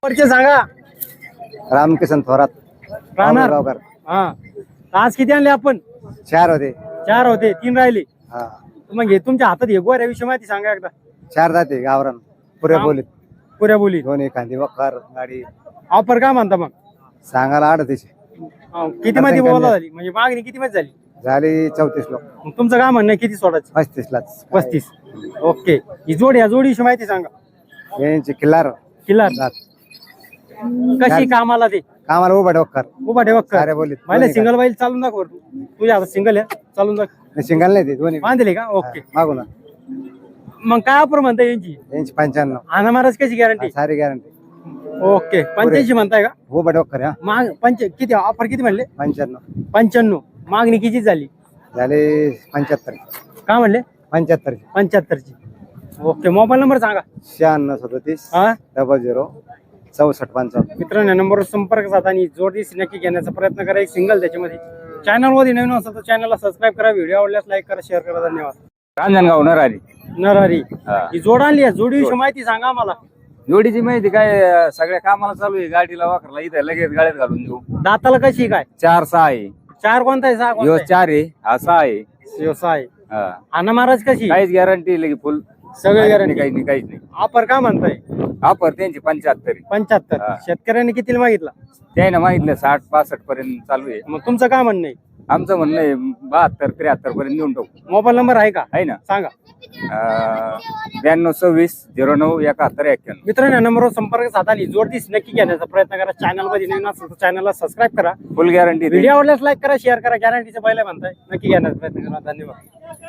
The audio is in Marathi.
परिचय सांगा. रामकिसन थोरात राहणार गावकर. हा. आज किती आणले आपण? 4 होते. 4 होते, 3 राहिले. हा मग हे तुमच्या हातात हे गोऱ्याविषयी माहिती सांगा एकदा. 4 जाते गावरान पुऱ्या बोलीत. पुऱ्या बोलीत दोन्ही खांदी वखार गाडी ऑफर काय म्हणता मग? सांगायला 38 किती मध्ये बोला झाली म्हणजे मागणी किती मध्ये झाली? झाली 34 लोक. मग तुमचं काय म्हणणं आहे, किती सोडायचं? 35 लाच 35. ओके. ही जोड या जोडीविषयी माहिती सांगा. यांची किल्लार किल्ला जात कशी कामाला ते? कामाला उभा वखार उभा ठेवा साऱ्या बोलीत. मला सिंगल बाईल चालून दाखव तू. तुझ्या आता सिंगल आहे चालून दाखव. सिंगल नाही ते दोन्ही बांधले का? ओके. मागून मग काय ऑफर म्हणता यांची? यांची 95 आना महाराज कशी गॅरंटी? सारी गॅरंटी. ओके. 85 म्हणताय का? उभा वखार हा माग किती ऑफर किती म्हणले? 95 95. मागणी किती झाली? झाले 75. काय म्हणले? 75 75ची. ओके. मोबाईल नंबर सांगा. 96 37 हा 00 64 55. मित्रांनो नंबरवर संपर्क साधा आणि जोडीस नक्की घेण्याचा प्रयत्न करा. एक सिंगल त्याच्यामध्ये. चॅनल मध्ये नवीन असेल तर चॅनलला सबस्क्राईब करा. व्हिडिओ आवडल्यास लाईक करा, शेअर करा. धन्यवाद. रांजणगाव नरारी. नरहरी ही जोड आणली आहे. जोडीविषयी माहिती सांगा मला. जोडीची माहिती काय, सगळ्या कामाला चालू आहे. गाडीला वाकरला इथे लगेच गाड्यात घालून देऊ. दाताला कशी आहे काय? 4-6 आहे. 4 कोणता आहे? 6 यो कोणता आहे? 4 आहे, हा 6 आहे. व्यवसाय. हा. आना महाराज कशी? काहीच गॅरंटी लगे फुल सगळे गॅरंटी. काही नाही, काहीच नाही. ऑफर काय म्हणताय? ऑफर त्यांची 75. 75. हा. शेतकऱ्यांनी कितीला मागितला? त्याने मागितलं 60-65 पर्यंत चालू आहे. मग तुमचं काय म्हणणं आहे? आमचं म्हणणं आहे 72-73 पर्यंत देऊन टाकू. मोबाईल नंबर आहे का? आहे ना. सांगा. 9226 09 71 91. मित्रांनो नंबरवर संपर्क साधा आणि जोडीस नक्की घेण्याचा प्रयत्न करा. चॅनल मध्ये नवीन असेल तर चॅनलला सबस्क्राईब करा. फुल गॅरंटी. व्हिडिओ आवडल्यास लाईक करा, शेअर करा. गॅरंटीचं पहिला म्हणताय नक्की घेण्याचा प्रयत्न करा. धन्यवाद.